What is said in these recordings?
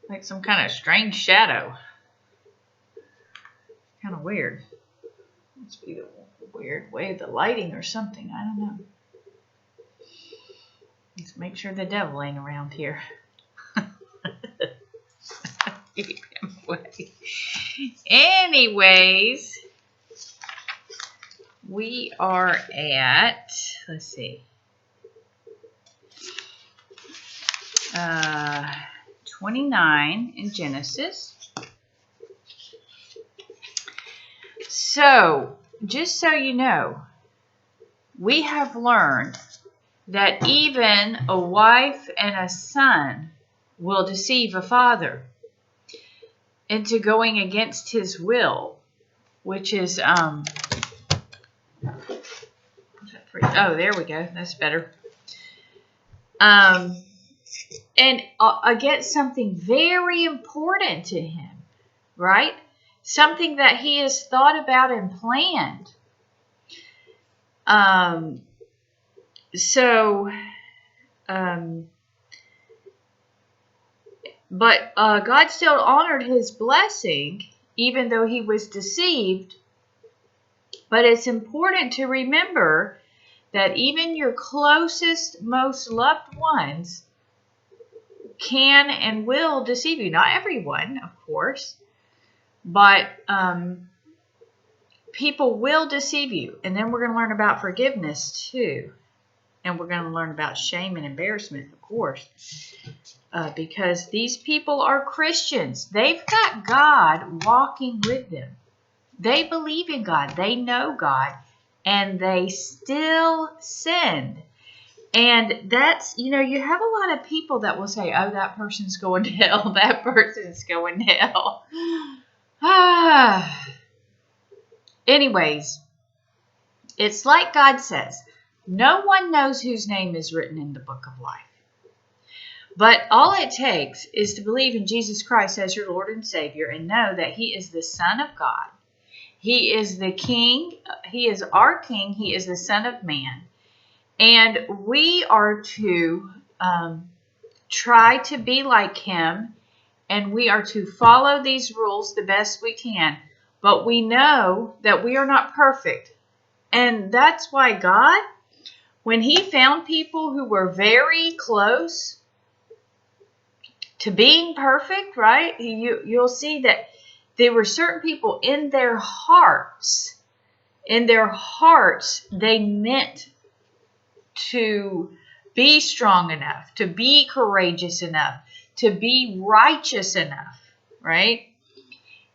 Like some kind of strange shadow. Kind of weird. Must be the weird way of the lighting or something. I don't know. Let's make sure the devil ain't around here. Keep him away. Anyways, we are at, let's see, 29 in Genesis. So, just so you know, we have learned that even a wife and a son will deceive a father into going against his will, which is, oh, there we go. That's better. And against something very important to him, right? Something that he has thought about and planned. But God still honored his blessing, even though he was deceived. But it's important to remember that even your closest, most loved ones can and will deceive you. Not everyone, of course, but people will deceive you. And then we're going to learn about forgiveness too. And we're going to learn about shame and embarrassment, of course. Because these people are Christians. They've got God walking with them. They believe in God. They know God. And they still sin. And that's, you have a lot of people that will say, oh, that person's going to hell. That person's going to hell. Anyways, it's like God says, no one knows whose name is written in the book of life. But all it takes is to believe in Jesus Christ as your Lord and Savior and know that He is the Son of God. He is the King. He is our King. He is the Son of Man. And we are to try to be like Him, and we are to follow these rules the best we can. But we know that we are not perfect. And that's why God, when He found people who were very close to being perfect, right? You'll see that there were certain people in their hearts, they meant to be strong enough, to be courageous enough, to be righteous enough, right?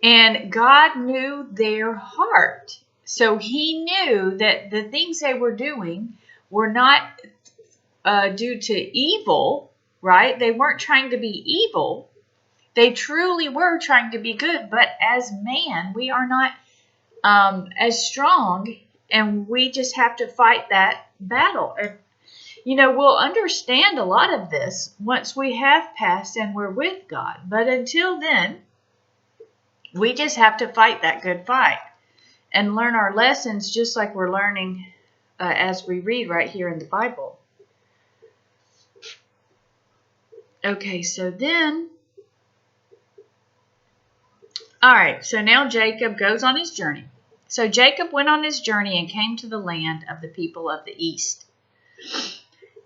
And God knew their heart. So He knew that the things they were doing were not due to evil, right? They weren't trying to be evil. They truly were trying to be good. But as man, we are not as strong, and we just have to fight that battle. And, we'll understand a lot of this once we have passed and we're with God. But until then, we just have to fight that good fight and learn our lessons just like we're learning as we read right here in the Bible. Okay, so then, all right, so now Jacob goes on his journey. So Jacob went on his journey and came to the land of the people of the east.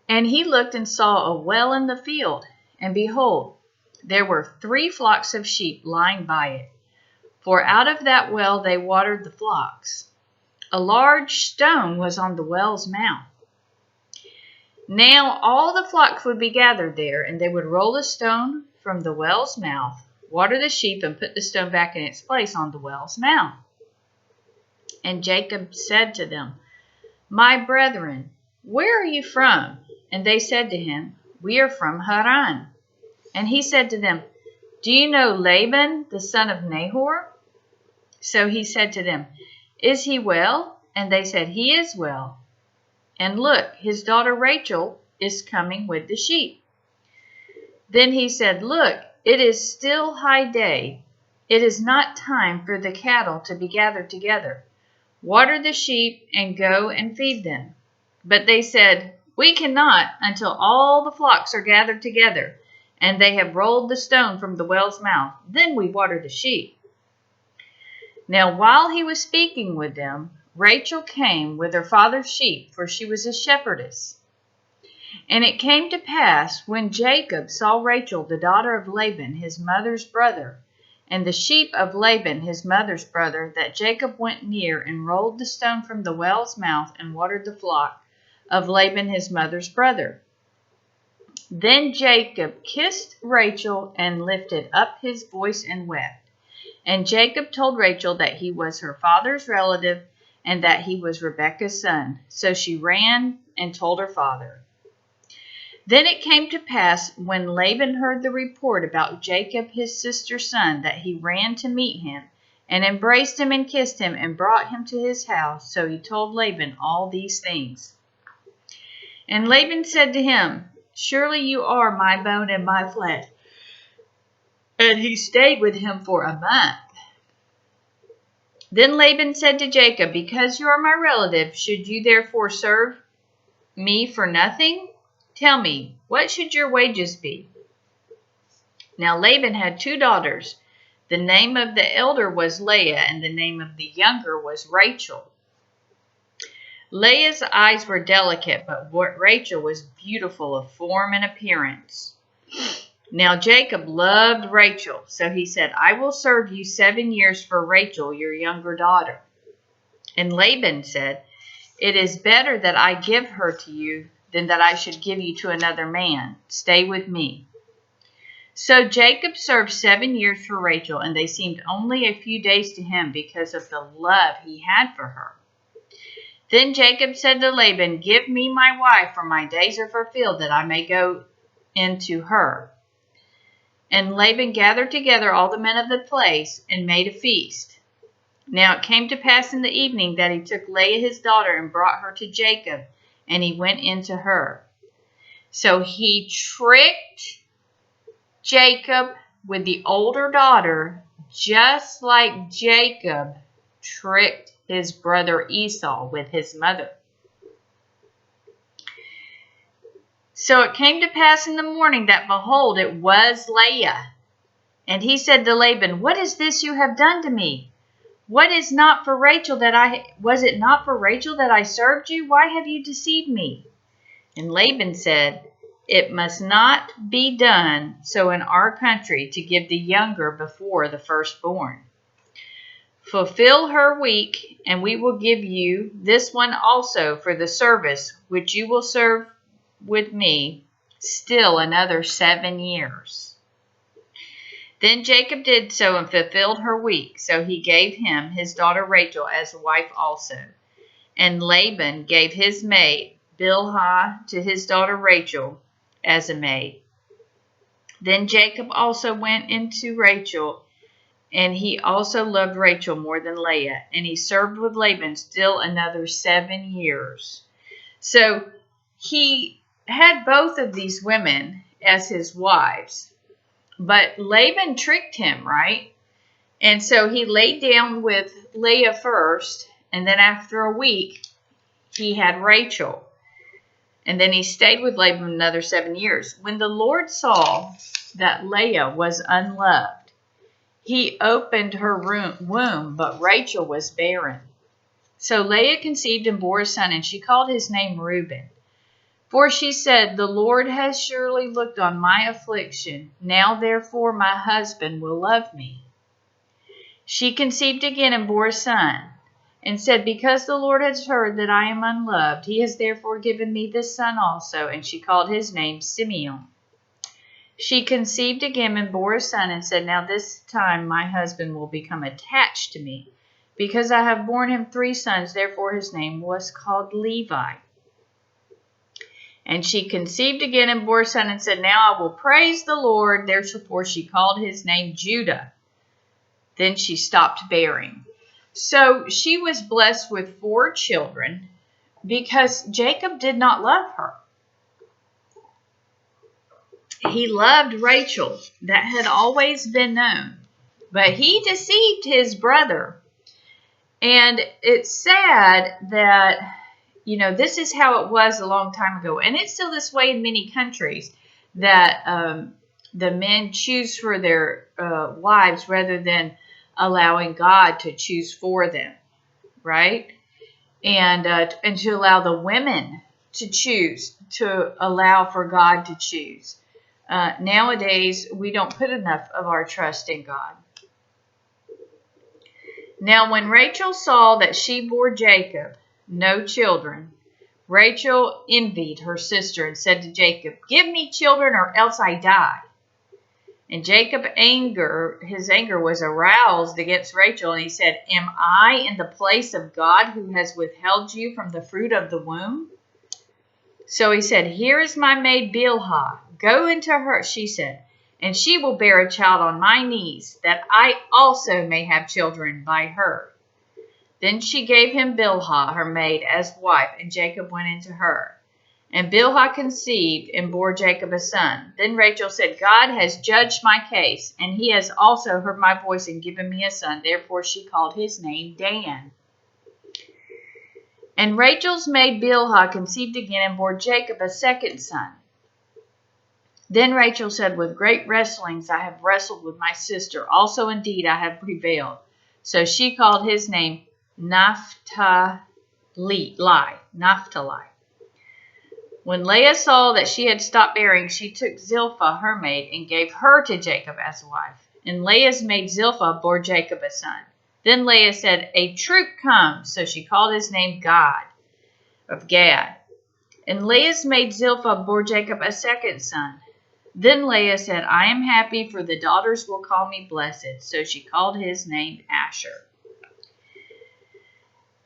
And he looked and saw a well in the field, and behold, there were 3 flocks of sheep lying by it. For out of that well they watered the flocks. A large stone was on the well's mouth. Now all the flocks would be gathered there, and they would roll the stone from the well's mouth, water the sheep, and put the stone back in its place on the well's mouth. And Jacob said to them, My brethren, where are you from? And they said to him, We are from Haran. And he said to them, Do you know Laban, the son of Nahor? So he said to them, Is he well? And they said, He is well. And look, his daughter Rachel is coming with the sheep. Then he said, Look, it is still high day. It is not time for the cattle to be gathered together. Water the sheep and go and feed them. But they said, We cannot until all the flocks are gathered together, and they have rolled the stone from the well's mouth. Then we water the sheep." Now while he was speaking with them, Rachel came with her father's sheep, for she was a shepherdess. And it came to pass, when Jacob saw Rachel the daughter of Laban his mother's brother, and the sheep of Laban his mother's brother, that Jacob went near and rolled the stone from the well's mouth and watered the flock of Laban his mother's brother. Then Jacob kissed Rachel and lifted up his voice and wept. And Jacob told Rachel that he was her father's relative and that he was Rebekah's son. So she ran and told her father. Then it came to pass, when Laban heard the report about Jacob his sister's son, that he ran to meet him, and embraced him and kissed him, and brought him to his house. So he told Laban all these things. And Laban said to him, "Surely you are my bone and my flesh." And he stayed with him for a month. Then Laban said to Jacob, "Because you are my relative, should you therefore serve me for nothing? Tell me, what should your wages be?" Now Laban had 2 daughters. The name of the elder was Leah, and the name of the younger was Rachel. Leah's eyes were delicate, but Rachel was beautiful of form and appearance. Now Jacob loved Rachel, so he said, "I will serve you 7 years for Rachel, your younger daughter." And Laban said, "It is better that I give her to you than that I should give you to another man. Stay with me." So Jacob served 7 years for Rachel, and they seemed only a few days to him because of the love he had for her. Then Jacob said to Laban, "Give me my wife, for my days are fulfilled, that I may go into her." And Laban gathered together all the men of the place and made a feast. Now it came to pass in the evening that he took Leah his daughter and brought her to Jacob, and he went into her. So he tricked Jacob with the older daughter, just like Jacob tricked his brother Esau with his mother. So it came to pass in the morning that, behold, it was Leah. And he said to Laban, "What is this you have done to me? Was it not for Rachel that I served you? Why have you deceived me?" And Laban said, "It must not be done so in our country, to give the younger before the firstborn. Fulfill her week, and we will give you this one also for the service which you will serve with me still another 7 years." Then Jacob did so and fulfilled her week. So he gave him his daughter Rachel as a wife also. And Laban gave his maid Bilhah to his daughter Rachel as a maid. Then Jacob also went into Rachel, and he also loved Rachel more than Leah, and he served with Laban still another 7 years. So he had both of these women as his wives, but Laban tricked him, right? And so he laid down with Leah first, and then after a week, he had Rachel. And then he stayed with Laban another 7 years. When the Lord saw that Leah was unloved, he opened her womb, but Rachel was barren. So Leah conceived and bore a son, and she called his name Reuben. For she said, "The Lord has surely looked on my affliction. Now therefore my husband will love me." She conceived again and bore a son, and said, "Because the Lord has heard that I am unloved, he has therefore given me this son also." And she called his name Simeon. She conceived again and bore a son, and said, "Now this time my husband will become attached to me, because I have borne him 3 sons." Therefore his name was called Levi. And she conceived again and bore a son, and said, "Now I will praise the Lord." Therefore she called his name Judah. Then she stopped bearing. So she was blessed with 4 children because Jacob did not love her. He loved Rachel. That had always been known. But he deceived his brother. And it's sad that, this is how it was a long time ago. And it's still this way in many countries, that the men choose for their wives rather than allowing God to choose for them, right? And to allow the women to choose, to allow for God to choose. Nowadays, we don't put enough of our trust in God. Now, when Rachel saw that she bore Jacob no children, Rachel envied her sister and said to Jacob, "Give me children or else I die." And Jacob's anger was aroused against Rachel, and he said, "Am I in the place of God who has withheld you from the fruit of the womb?" So he said, "Here is my maid Bilhah. Go into her," she said, "and she will bear a child on my knees, that I also may have children by her." Then she gave him Bilhah, her maid, as wife, and Jacob went into her. And Bilhah conceived and bore Jacob a son. Then Rachel said, "God has judged my case, and he has also heard my voice and given me a son." Therefore she called his name Dan. And Rachel's maid Bilhah conceived again and bore Jacob a second son. Then Rachel said, "With great wrestlings I have wrestled with my sister. Also indeed I have prevailed." So she called his name Naphtali. When Leah saw that she had stopped bearing, she took Zilpah, her maid, and gave her to Jacob as a wife. And Leah's maid Zilpah bore Jacob a son. Then Leah said, "A troop comes." So she called his name God of Gad. And Leah's maid Zilpah bore Jacob a second son. Then Leah said, "I am happy, for the daughters will call me blessed." So she called his name Asher.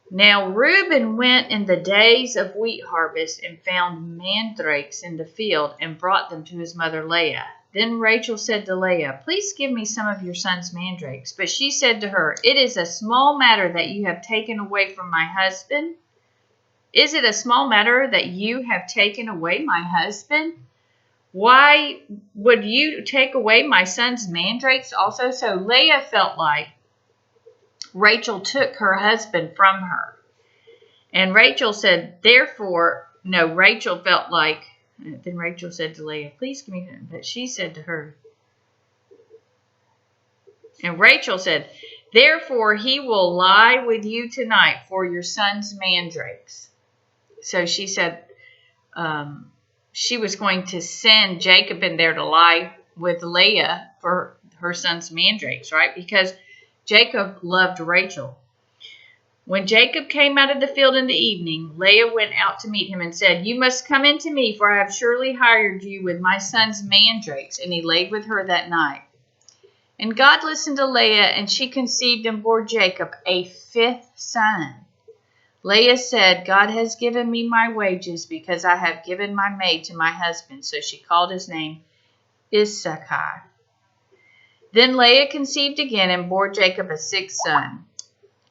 Now Reuben went in the days of wheat harvest and found mandrakes in the field and brought them to his mother Leah. Then Rachel said to Leah, "Please give me some of your son's mandrakes." But she said to her, "It is a small matter that you have taken away from my husband. Is it a small matter that you have taken away my husband? Why would you take away my son's mandrakes also?" So Leah felt like Rachel took her husband from her. And Rachel said, Rachel felt like, then Rachel said to Leah, "Please give me him." But she said to her, and Rachel said, "Therefore he will lie with you tonight for your son's mandrakes." So she said she was going to send Jacob in there to lie with Leah for her son's mandrakes, right? Because Jacob loved Rachel. When Jacob came out of the field in the evening, Leah went out to meet him and said, "You must come in to me, for I have surely hired you with my son's mandrakes." And he laid with her that night. And God listened to Leah, and she conceived and bore Jacob a fifth son. Leah said, "God has given me my wages, because I have given my maid to my husband." So she called his name Issachar. Then Leah conceived again and bore Jacob a sixth son.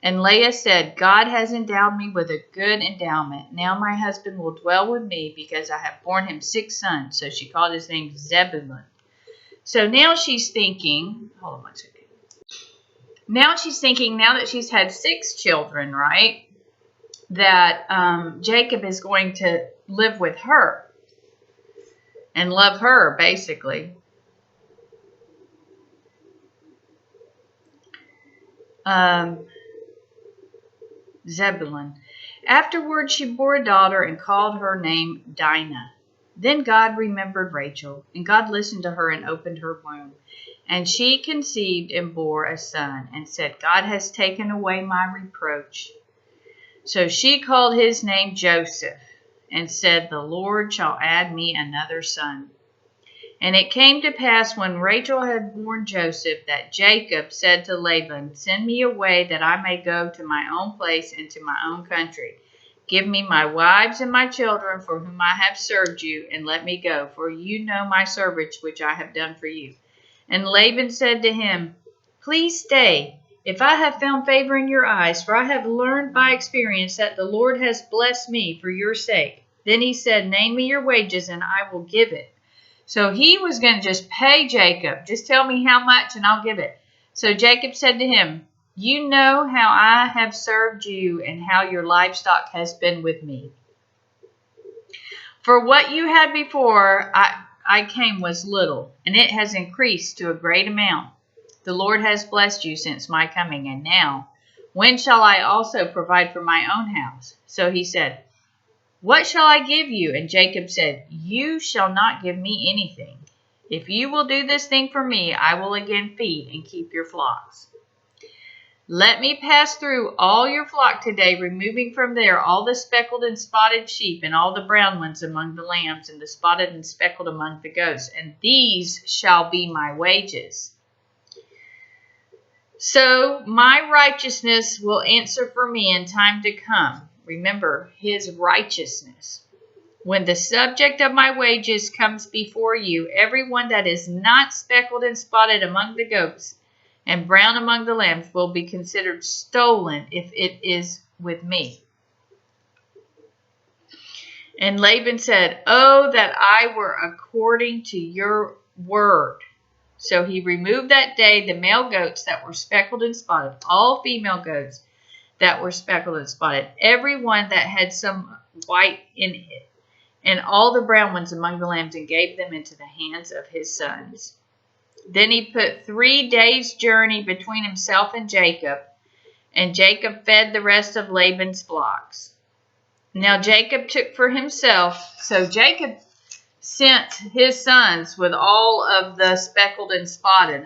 And Leah said, "God has endowed me with a good endowment. Now my husband will dwell with me, because I have borne him six sons." So she called his name Zebulun. So now she's thinking, hold on one second. Now she's thinking, now that she's had six children, right, that Jacob is going to live with her and love her, basically. Zebulun. Afterward she bore a daughter and called her name Dinah. Then God remembered Rachel, and God listened to her and opened her womb. And she conceived and bore a son, and said, "God has taken away my reproach." So she called his name Joseph, and said, "The Lord shall add me another son." And it came to pass, when Rachel had borne Joseph, that Jacob said to Laban, "Send me away, that I may go to my own place and to my own country. Give me my wives and my children, for whom I have served you, and let me go, for you know my service which I have done for you." And Laban said to him, "Please stay, if I have found favor in your eyes, for I have learned by experience that the Lord has blessed me for your sake." Then he said, "Name me your wages, and I will give it." So he was going to just pay Jacob. "Just tell me how much and I'll give it." So Jacob said to him, "You know how I have served you and how your livestock has been with me. For what you had before, I came was little, and it has increased to a great amount. The Lord has blessed you since my coming, and now, when shall I also provide for my own house? So he said, what shall I give you? And Jacob said, you shall not give me anything. If you will do this thing for me, I will again feed and keep your flocks. Let me pass through all your flock today, removing from there all the speckled and spotted sheep, and all the brown ones among the lambs, and the spotted and speckled among the goats, and these shall be my wages. So my righteousness will answer for me in time to come. Remember, his righteousness. When the subject of my wages comes before you, every one that is not speckled and spotted among the goats, and brown among the lambs will be considered stolen if it is with me. And Laban said, oh, that I were according to your word. So he removed that day the male goats that were speckled and spotted, all female goats that were speckled and spotted, every one that had some white in it, and all the brown ones among the lambs, and gave them into the hands of his sons. Then he put 3 days' journey between himself and Jacob fed the rest of Laban's flocks. Now Jacob took for himself, so Jacob sent his sons with all of the speckled and spotted,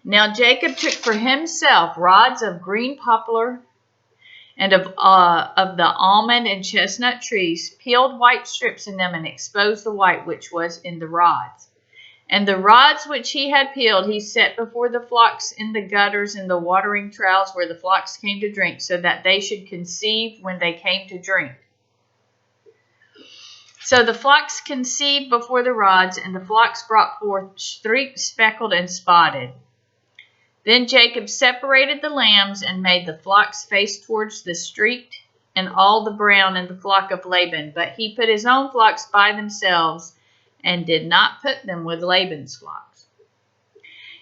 Now Jacob took for himself rods of green poplar, and of the almond and chestnut trees, peeled white strips in them, and exposed the white which was in the rods. And the rods which he had peeled he set before the flocks in the gutters and the watering troughs where the flocks came to drink, so that they should conceive when they came to drink. So the flocks conceived before the rods, and the flocks brought forth streaked, speckled, and spotted. Then Jacob separated the lambs and made the flocks face towards the streaked and all the brown in the flock of Laban. But he put his own flocks by themselves and did not put them with Laban's flocks.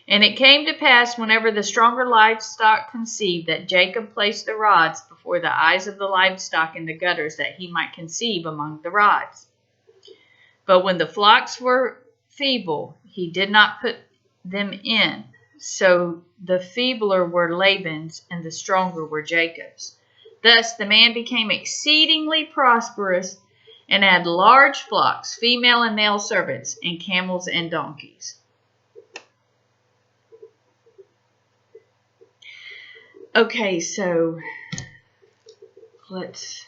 And it came to pass, whenever the stronger livestock conceived, that Jacob placed the rods before the eyes of the livestock in the gutters, that he might conceive among the rods. But when the flocks were feeble, he did not put them in. So the feebler were Laban's, and the stronger were Jacob's. Thus the man became exceedingly prosperous, and had large flocks, female and male servants, and camels and donkeys. Okay, so let's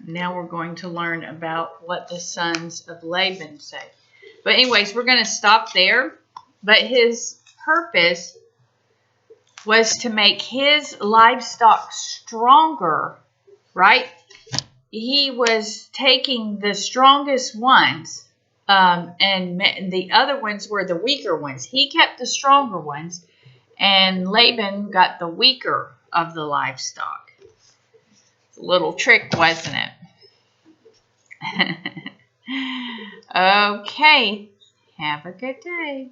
now we're going to learn about what the sons of Laban say. But anyways, we're going to stop there. But his purpose was to make his livestock stronger, right? He was taking the strongest ones, and the other ones were the weaker ones. He kept the stronger ones, and Laban got the weaker of the livestock. It's a little trick, wasn't it? Okay. Have a good day.